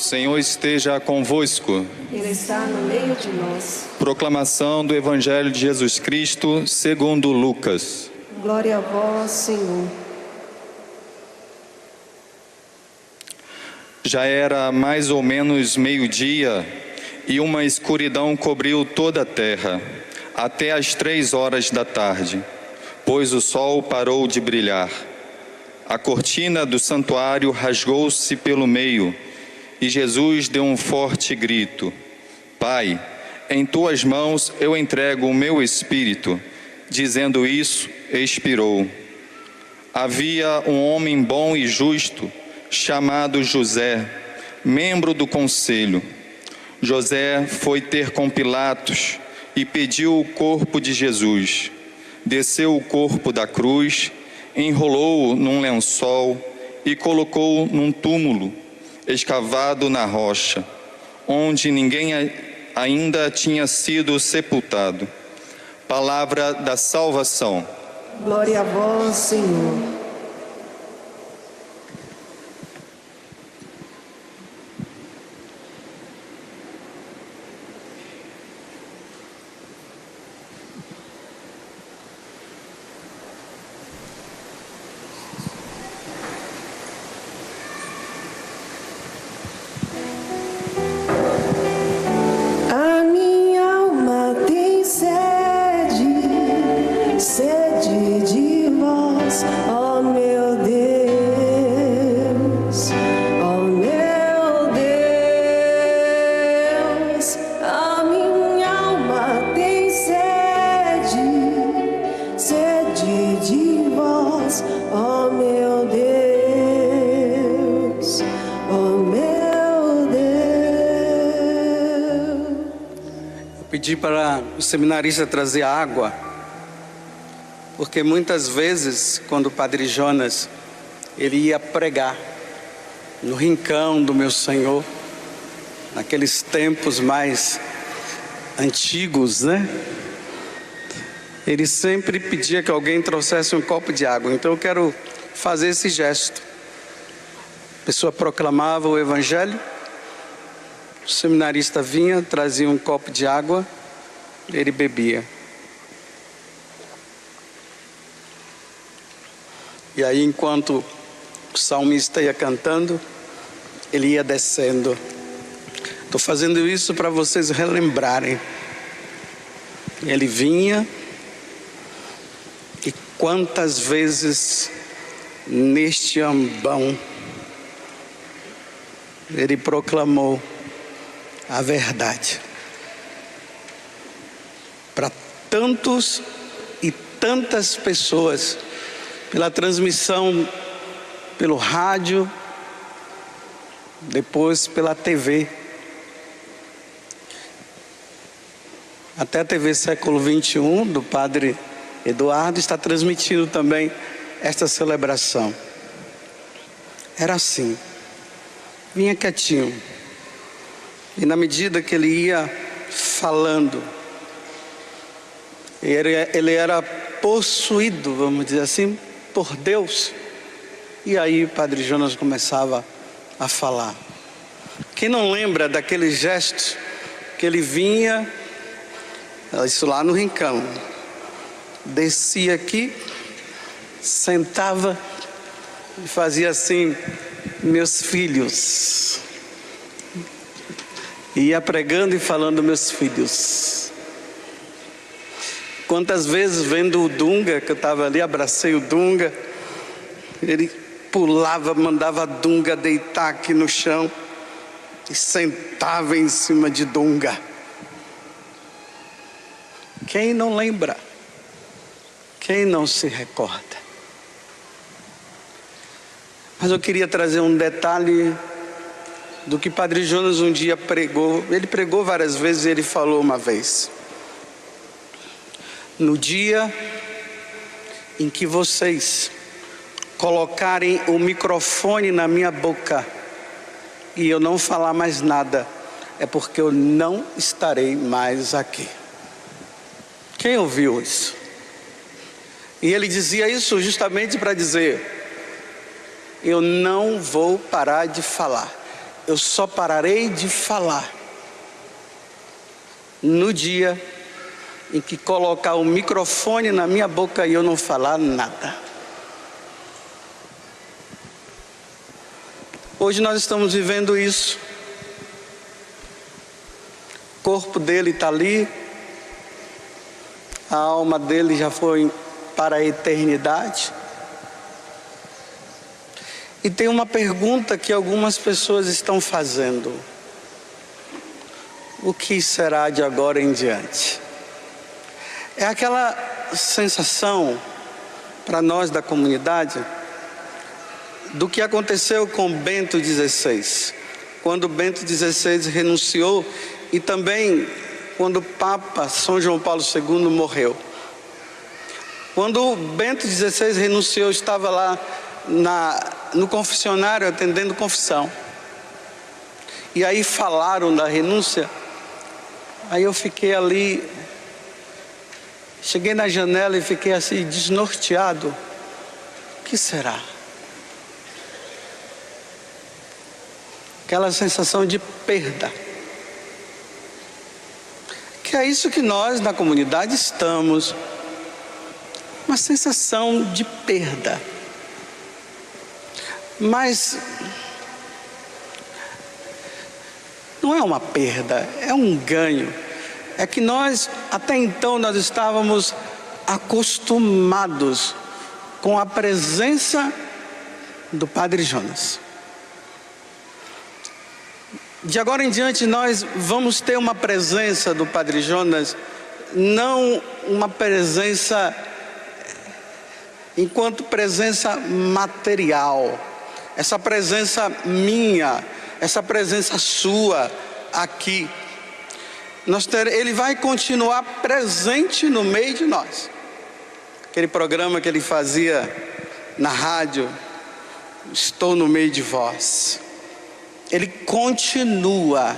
Senhor esteja convosco. Ele está no meio de nós. Proclamação do Evangelho de Jesus Cristo segundo Lucas. Glória a vós, Senhor. Já era mais ou menos meio-dia e uma escuridão cobriu toda a terra, até às 3 horas da tarde, pois o sol parou de brilhar. A cortina do santuário rasgou-se pelo meio e Jesus deu um forte grito: Pai, em tuas mãos eu entrego o meu espírito. Dizendo isso, expirou. Havia um homem bom e justo, chamado José, membro do conselho. José foi ter com Pilatos e pediu o corpo de Jesus. Desceu o corpo da cruz, enrolou-o num lençol e colocou-o num túmulo escavado na rocha, onde ninguém ainda tinha sido sepultado. Palavra da salvação. Glória a vós, Senhor. A minha alma tem sede de vós, ó meu Deus, ó meu Deus. A minha alma tem sede de vós, ó meu Deus, ó meu Deus. Eu pedi para o seminarista trazer água, porque muitas vezes, quando o Padre Jonas ele ia pregar no rincão do meu Senhor, naqueles tempos mais antigos, né? Ele sempre pedia que alguém trouxesse um copo de água. Então eu quero fazer esse gesto. A pessoa proclamava o Evangelho, o seminarista vinha, trazia um copo de água, ele bebia. E aí, enquanto o salmista ia cantando, ele ia descendo. Estou fazendo isso para vocês relembrarem. Ele vinha, e quantas vezes neste ambão ele proclamou a verdade para tantos e tantas pessoas, pela transmissão, pelo rádio, depois pela TV. Até a TV Século XXI, do Padre Eduardo, está transmitindo também esta celebração. Era assim, vinha quietinho, e na medida que ele ia falando, ele era possuído, vamos dizer assim, por Deus. E aí o Padre Jonas começava a falar. Quem não lembra daqueles gestos que ele vinha, isso lá no rincão, descia aqui, sentava e fazia assim: meus filhos. Ia pregando e falando: meus filhos. Quantas vezes, vendo o Dunga, que eu estava ali, abracei o Dunga, ele pulava, mandava a Dunga deitar aqui no chão e sentava em cima de Dunga. Quem não lembra? Quem não se recorda? Mas eu queria trazer um detalhe do que Padre Jonas um dia pregou. Ele pregou várias vezes e ele falou uma vez: no dia em que vocês colocarem o microfone na minha boca e eu não falar mais nada, é porque eu não estarei mais aqui. Quem ouviu isso? E ele dizia isso justamente para dizer: eu não vou parar de falar eu só pararei de falar no dia em que colocar o microfone na minha boca e eu não falar nada. Hoje nós estamos vivendo isso. O corpo dele está ali, a alma dele já foi para a eternidade. E tem uma pergunta que algumas pessoas estão fazendo: o que será de agora em diante? É aquela sensação para nós da comunidade do que aconteceu com Bento XVI, quando Bento XVI renunciou, e também quando o Papa São João Paulo II morreu. Quando Bento XVI renunciou, eu estava lá no confessionário atendendo confissão, e aí falaram da renúncia. Aí eu fiquei ali, cheguei na janela e fiquei assim desnorteado. O que será? Aquela sensação de perda. Que é isso que nós na comunidade estamos. Uma sensação de perda. Mas não é uma perda, é um ganho. É que nós, até então, nós estávamos acostumados com a presença do Padre Jonas. De agora em diante nós vamos ter uma presença do Padre Jonas, não uma presença enquanto presença material, essa presença minha, essa presença sua aqui. Ele vai continuar presente no meio de nós. Aquele programa que ele fazia na rádio, Estou no meio de vós. Ele continua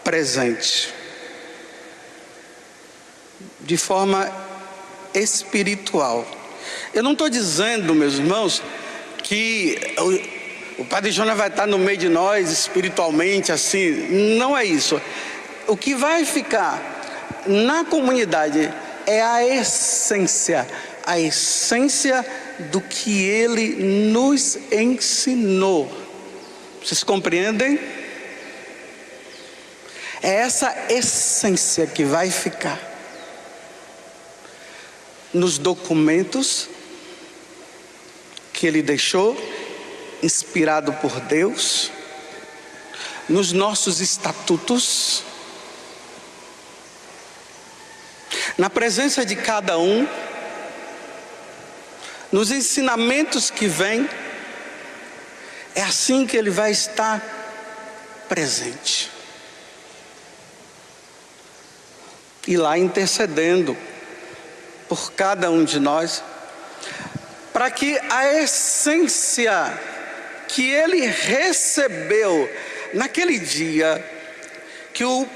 presente de forma espiritual. Eu não estou dizendo, meus irmãos, que o Padre Jonas vai estar no meio de nós espiritualmente assim. Não é isso. O que vai ficar na comunidade é a essência do que ele nos ensinou. Vocês compreendem? É essa essência que vai ficar nos documentos que ele deixou, inspirado por Deus, nos nossos estatutos, na presença de cada um, nos ensinamentos que vêm. É assim que ele vai estar presente. E lá intercedendo por cada um de nós, para que a essência que ele recebeu naquele dia, que o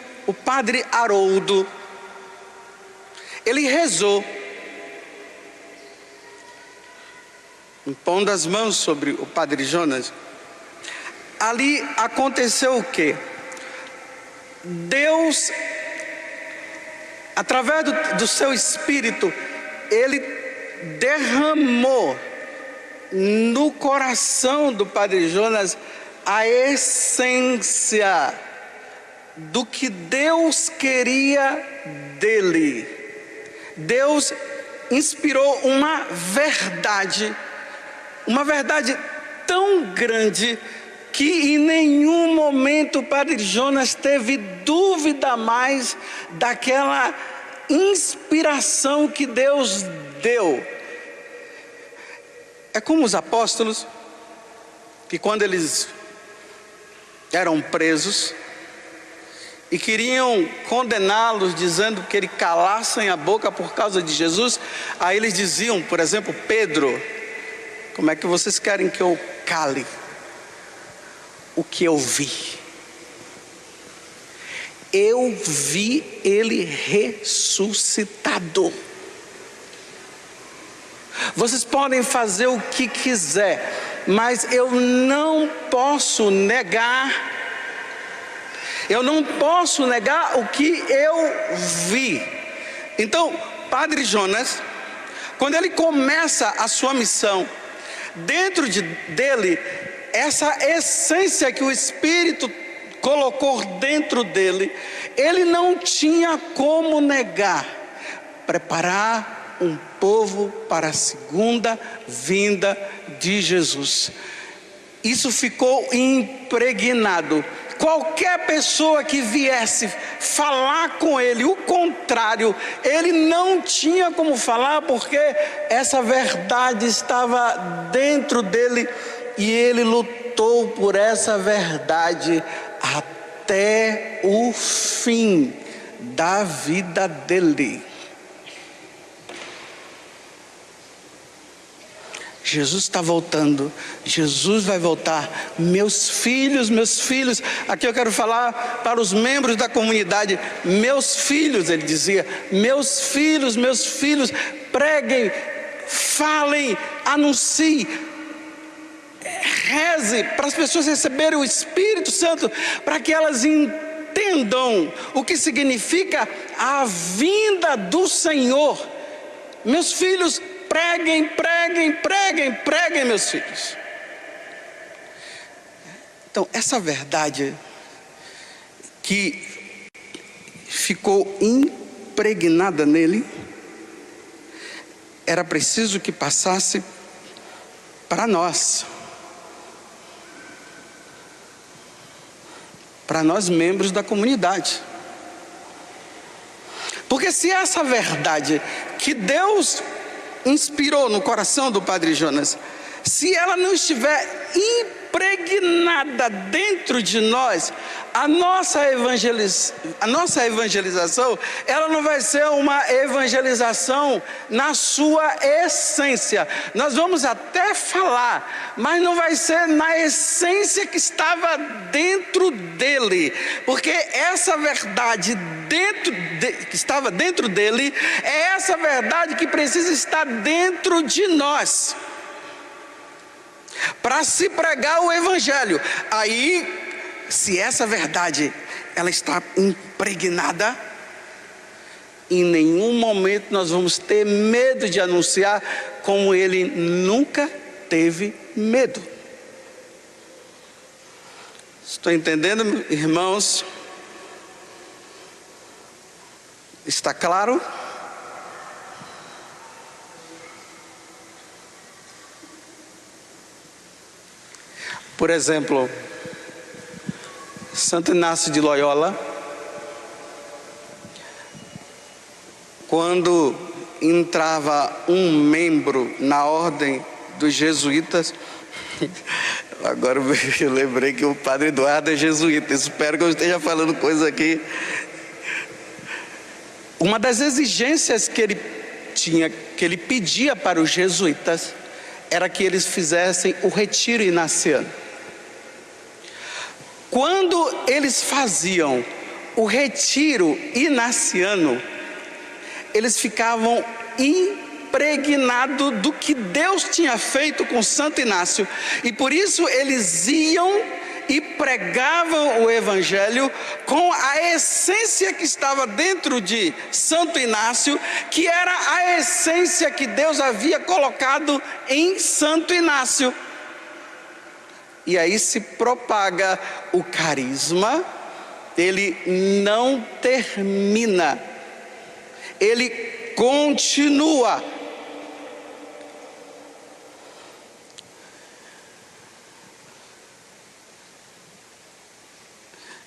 padre Haroldo, ele rezou, impondo as mãos sobre o Padre Jonas. Ali aconteceu o quê? Deus, através do seu Espírito, ele derramou no coração do Padre Jonas a essência do que Deus queria dele. Deus inspirou uma verdade tão grande, que em nenhum momento o Padre Jonas teve dúvida mais daquela inspiração que Deus deu. É como os apóstolos, que quando eles eram presos e queriam condená-los, dizendo que eles calassem a boca por causa de Jesus, aí eles diziam, por exemplo, Pedro: como é que vocês querem que eu cale o que eu vi? Eu vi ele ressuscitado. Vocês podem fazer o que quiser, mas eu não posso negar Eu não posso negar o que eu vi. Então, Padre Jonas, quando ele começa a sua missão, dentro dele, essa essência que o Espírito colocou dentro dele, ele não tinha como negar: preparar um povo para a segunda vinda de Jesus. Isso ficou impregnado. Qualquer pessoa que viesse falar com ele o contrário, ele não tinha como falar, porque essa verdade estava dentro dele e ele lutou por essa verdade até o fim da vida dele. Jesus está voltando, Jesus vai voltar. Meus filhos, aqui eu quero falar para os membros da comunidade. Meus filhos, ele dizia, meus filhos, preguem, falem, anunciem, reze para as pessoas receberem o Espírito Santo, para que elas entendam o que significa a vinda do Senhor. Meus filhos, preguem, meus filhos. Então, essa verdade que ficou impregnada nele, era preciso que passasse para nós, membros da comunidade. Porque se essa verdade que Deus inspirou no coração do Padre Jonas, se ela não estiver impregnada dentro de nós, a nossa evangelização, ela não vai ser uma evangelização na sua essência. Nós vamos até falar, mas não vai ser na essência que estava dentro dele, porque essa verdade que estava dentro dele, é essa verdade que precisa estar dentro de nós, para se pregar o Evangelho. Aí, se essa verdade ela está impregnada, em nenhum momento nós vamos ter medo de anunciar, como ele nunca teve medo. Estou entendendo, irmãos? Está claro? Por exemplo, Santo Inácio de Loyola, quando entrava um membro na ordem dos jesuítas, agora eu lembrei que o Padre Eduardo é jesuíta, espero que eu esteja falando coisa aqui. Uma das exigências que ele pedia para os jesuítas, era que eles fizessem o retiro inaciano. Quando eles faziam o retiro inaciano, eles ficavam impregnados do que Deus tinha feito com Santo Inácio, e por isso eles iam e pregavam o Evangelho com a essência que estava dentro de Santo Inácio, que era a essência que Deus havia colocado em Santo Inácio. E aí se propaga o carisma, ele não termina, ele continua.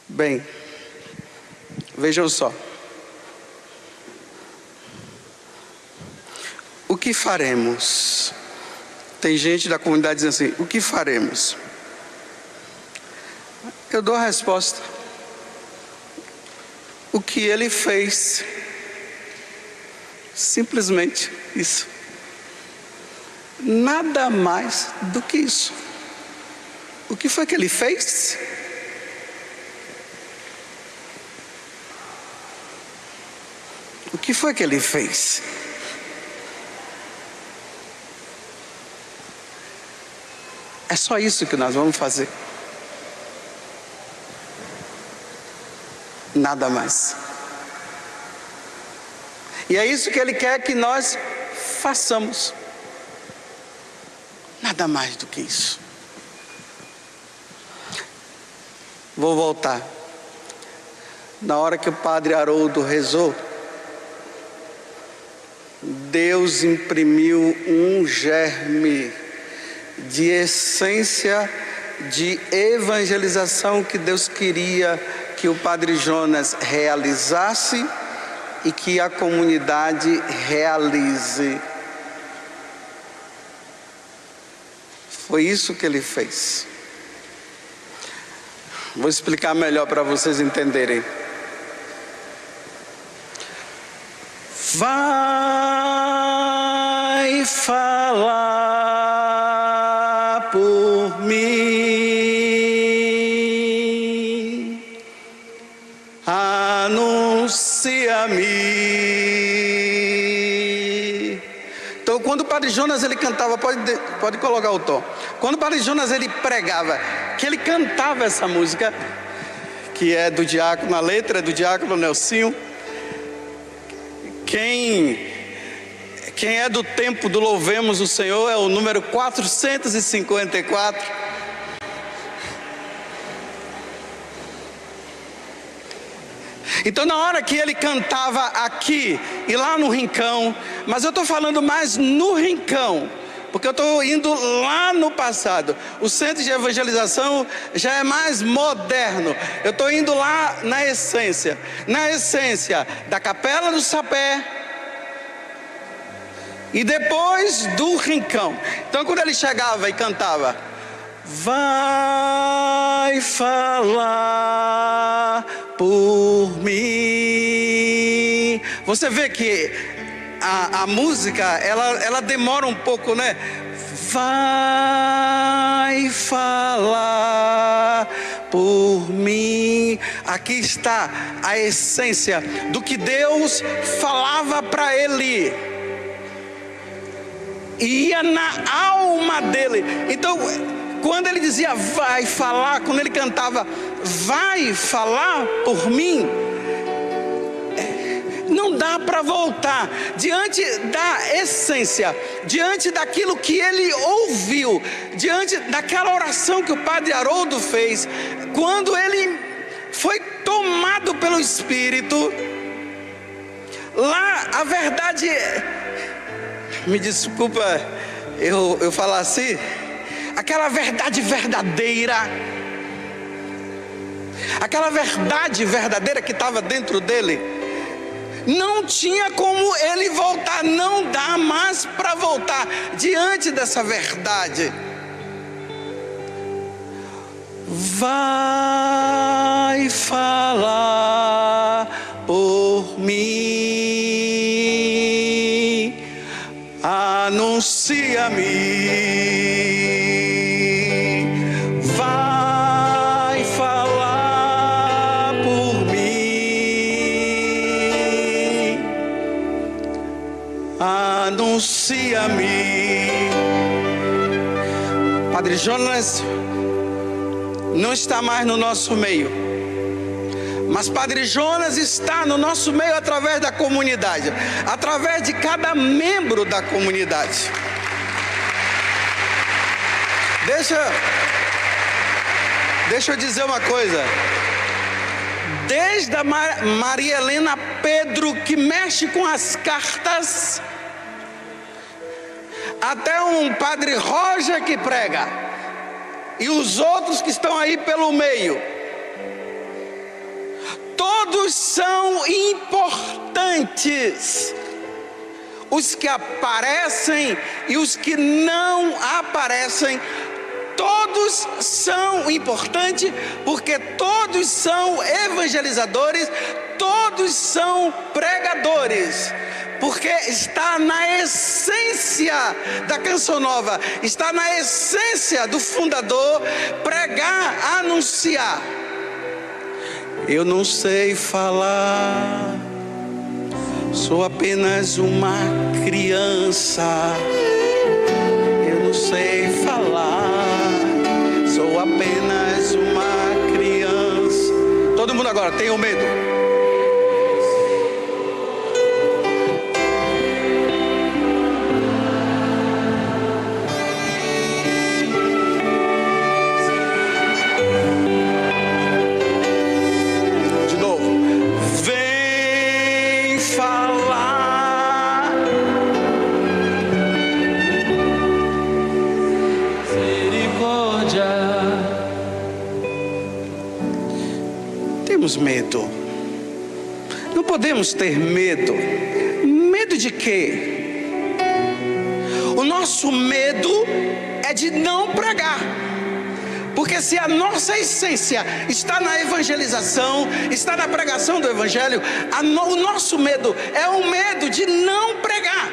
Bem, vejam só. O que faremos? Tem gente da comunidade dizendo assim: o que faremos? Eu dou a resposta: o que ele fez. Simplesmente isso. Nada mais do que isso. O que foi que ele fez? O que foi que ele fez? É só isso que nós vamos fazer. nada mais. E é isso que Ele quer que nós façamos. Nada mais do que isso. Vou voltar. Na hora que o padre Haroldo rezou, Deus imprimiu um germe de essência de evangelização que Deus queria que o padre Jonas realizasse e que a comunidade realize. Foi isso que ele fez. Vou explicar melhor para vocês entenderem. Vai falar por mim, anuncia-me. Então, quando o padre Jonas ele cantava, pode colocar o tom. Quando o padre Jonas ele pregava, que ele cantava essa música, que é do diácono, a letra é do diácono Nelsinho. Quem é do tempo do Louvemos o Senhor é o número 454. Então, na hora que ele cantava aqui e lá no Rincão, mas eu estou falando mais no Rincão, porque eu estou indo lá no passado. O centro de evangelização já é mais moderno. Eu estou indo lá na essência da Capela do Sapé e depois do Rincão. Então, quando ele chegava e cantava, vai falar por mim, você vê que a música, ela demora um pouco, né? Vai falar por mim. Aqui está a essência do que Deus falava para ele. Ia na alma dele. Então, quando ele dizia vai falar, quando ele cantava vai falar por mim, não dá para voltar diante da essência, diante daquilo que ele ouviu, diante daquela oração que o padre Haroldo fez, quando ele foi tomado pelo Espírito. Lá a verdade, me desculpa eu falar assim, aquela verdade verdadeira, aquela verdade verdadeira que estava dentro dele, não tinha como ele voltar, não dá mais para voltar diante dessa verdade. Vai falar por mim, anuncia-me. Vai falar por mim, anuncia-me. Padre Jonas não está mais no nosso meio, mas Padre Jonas está no nosso meio através da comunidade, através de cada membro da comunidade. Deixa eu dizer uma coisa. Desde a Maria Helena Pedro, que mexe com as cartas, até um Padre Roger que prega, e os outros que estão aí pelo meio, todos são importantes. Os que aparecem e os que não aparecem, todos são importantes, porque todos são evangelizadores, todos são pregadores, porque está na essência da Canção Nova, está na essência do fundador, pregar, anunciar. Eu não sei falar, sou apenas uma criança. Eu não sei falar, sou apenas uma criança. Todo mundo agora, tenham medo. medo. Não podemos ter medo. Medo de quê? O nosso medo é de não pregar. Porque se a nossa essência está na evangelização, está na pregação do evangelho, o nosso medo é o medo de não pregar.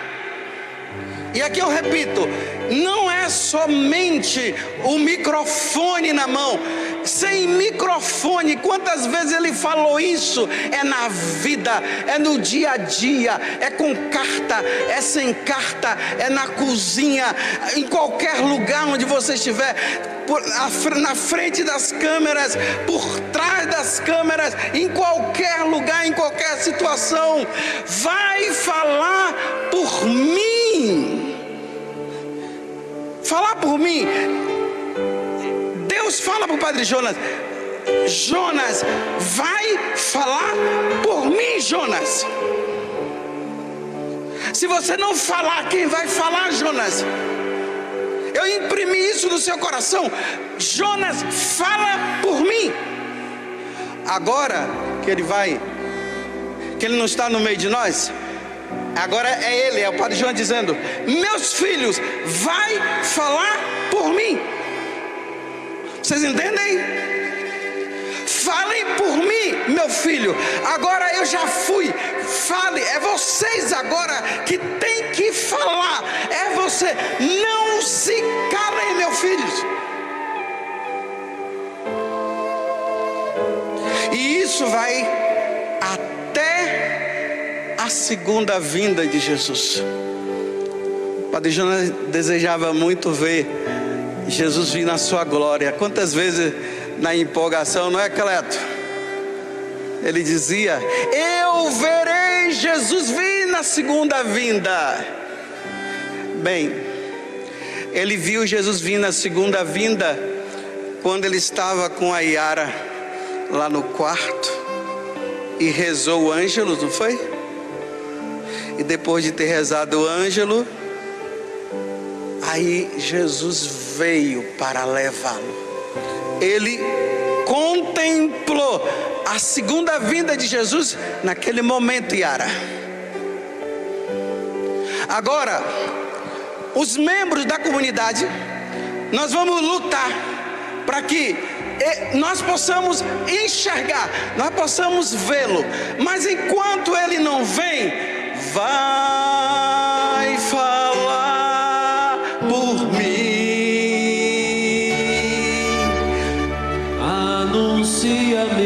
E aqui eu repito, não é somente o microfone na mão. Sem microfone, quantas vezes ele falou isso? É na vida, é no dia a dia, é com carta, é sem carta, é na cozinha, em qualquer lugar onde você estiver, na frente das câmeras, por trás das câmeras, em qualquer lugar, em qualquer situação, vai falar por mim. Falar por mim. Deus fala para o Padre Jonas: Jonas, vai falar por mim, Jonas. Se você não falar, quem vai falar, Jonas? Eu imprimi isso no seu coração. Jonas, fala por mim. Agora que ele não está no meio de nós, agora é o Padre Jonas dizendo: meus filhos, vai falar por mim. Vocês entendem? Falem por mim, meu filho. Agora eu já fui. Fale. É vocês agora que tem que falar. É você. Não se calem, meus filhos. E isso vai até a segunda vinda de Jesus. O Padre Jonas desejava muito ver Jesus vir na sua glória. Quantas vezes na empolgação, não é, Cleto? Ele dizia: eu verei Jesus vir na segunda vinda. Bem, ele viu Jesus vir na segunda vinda quando ele estava com a Yara lá no quarto e rezou o ângelo, não foi? E depois de ter rezado o ângelo, aí Jesus veio para levá-lo. Ele contemplou a segunda vinda de Jesus naquele momento, Yara. Agora, os membros da comunidade, nós vamos lutar para que nós possamos enxergar, nós possamos vê-lo. Mas enquanto ele não vem, vai falar por mim. Anuncia-me.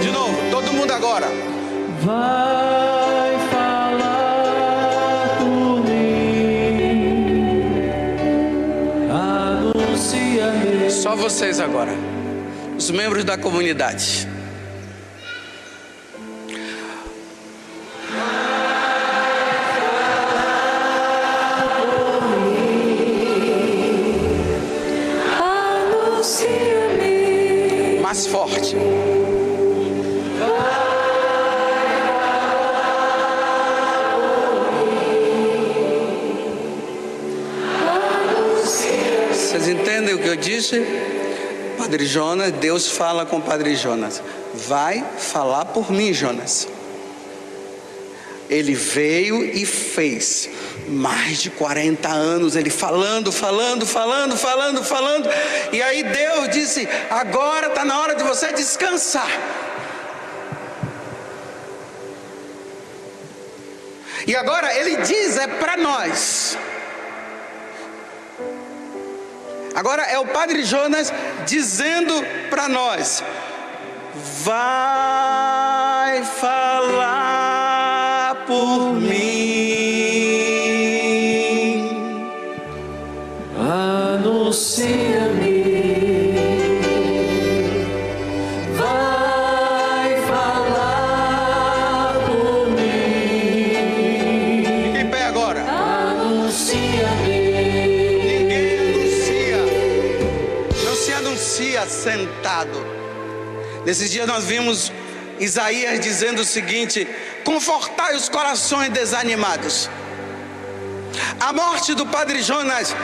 De novo, todo mundo agora. Vai falar por mim. Anuncia-me. Só vocês agora, os membros da comunidade. Mais forte. Vocês entendem o que eu disse? Padre Jonas, Deus fala com o Padre Jonas: vai falar por mim, Jonas. Ele veio e fez mais de 40 anos, ele falando. E aí Deus disse: agora está na hora de você descansar. E agora ele diz, é para nós. Agora é o Padre Jonas dizendo para nós: vai falar por mim. Anuncia-me. Vai falar por mim. Fique em pé agora. Anuncia-me. Ninguém anuncia. Não se anuncia sentado. Nesses dias nós vimos Isaías dizendo o seguinte: confortai os corações desanimados. A morte do Padre Jonas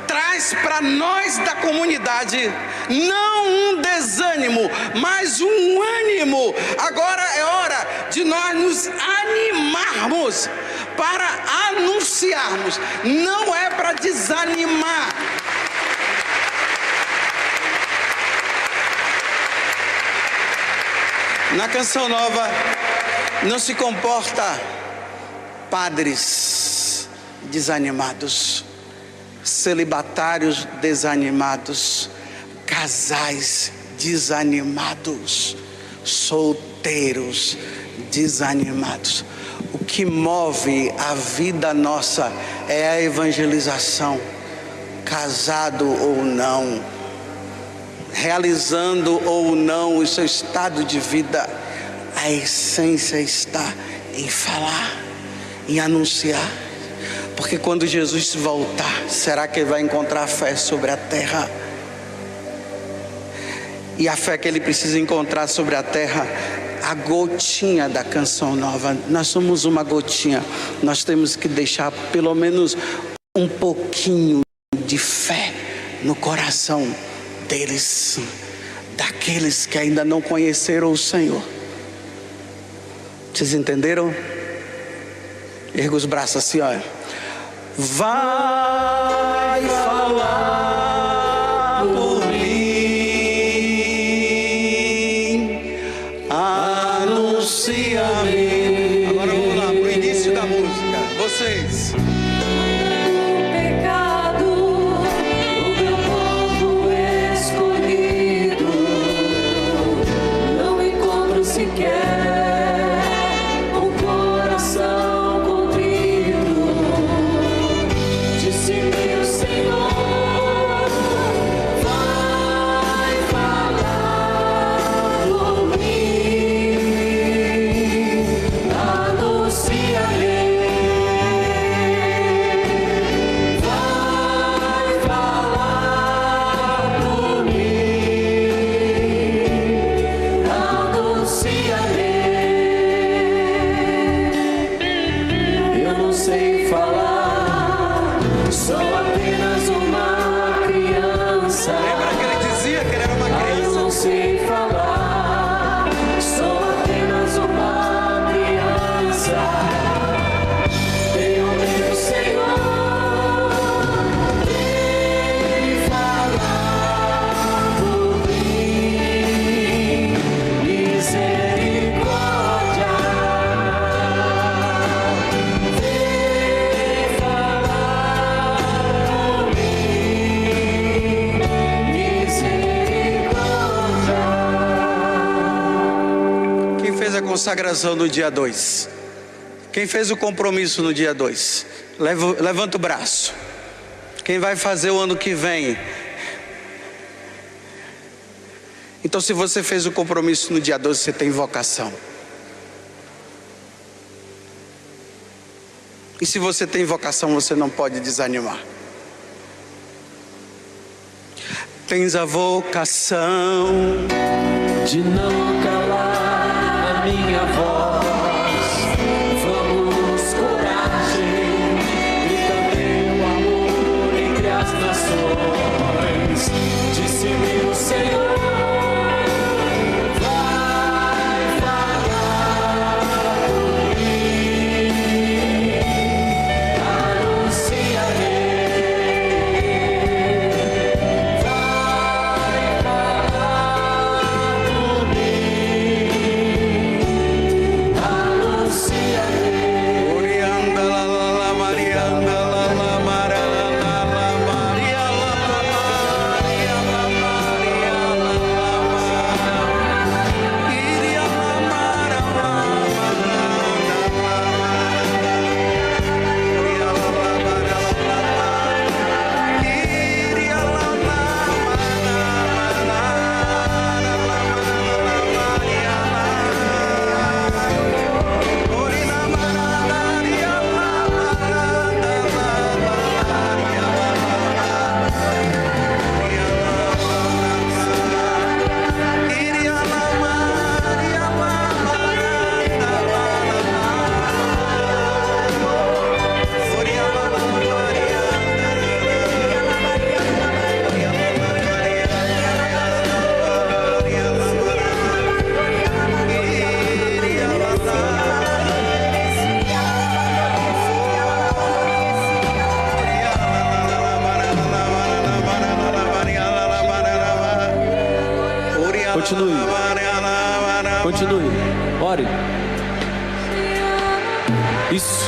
traz para nós da comunidade não um desânimo, mas um ânimo. Agora é hora de nós nos animarmos para anunciarmos, não é para desanimar. Na Canção Nova não se comporta padres desanimados, celibatários desanimados, casais desanimados, solteiros desanimados. O que move a vida nossa é a evangelização, casado ou não, realizando ou não o seu estado de vida. A essência está em falar, em anunciar. Porque quando Jesus voltar, será que ele vai encontrar fé sobre a terra? E a fé que ele precisa encontrar sobre a terra, a gotinha da Canção Nova. Nós somos uma gotinha. Nós temos que deixar pelo menos um pouquinho de fé no coração deles, daqueles que ainda não conheceram o Senhor. Vocês entenderam? Erga os braços assim, olha. Vai falar por mim, anuncia-me. Agora vamos lá, pro início da música. Vocês. Consagração no dia 2. Quem fez o compromisso no dia 2? Levanta o braço. Quem vai fazer o ano que vem? Então, se você fez o compromisso no dia 2, você tem vocação. E se você tem vocação, você não pode desanimar. Tens a vocação de não calar minha voz, vamos coragem e também o amor entre as nações. Disse-me o Senhor, vai falar por mim, anunciarei, vai falar por mim. Continue. Continue. Ore. Isso.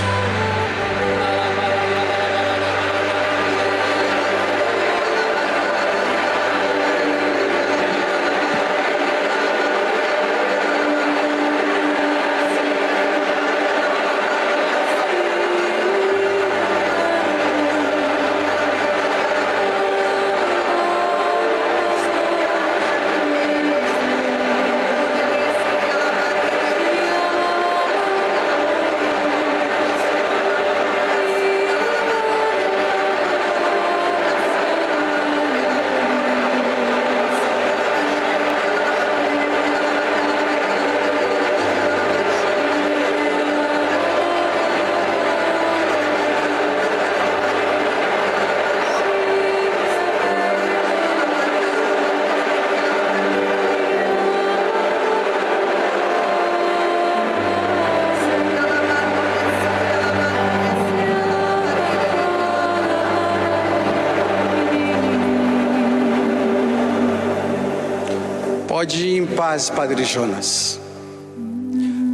Pode ir em paz, Padre Jonas.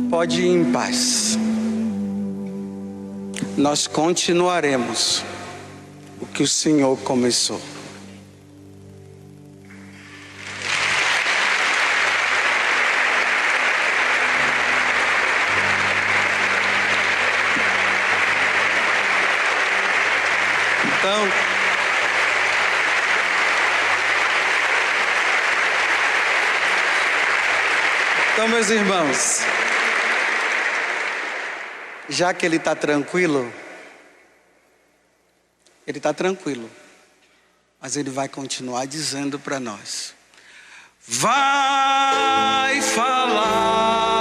Pode ir em paz. Nós continuaremos o que o Senhor começou. Então, meus irmãos, já que ele está tranquilo, mas ele vai continuar dizendo para nós: vai falar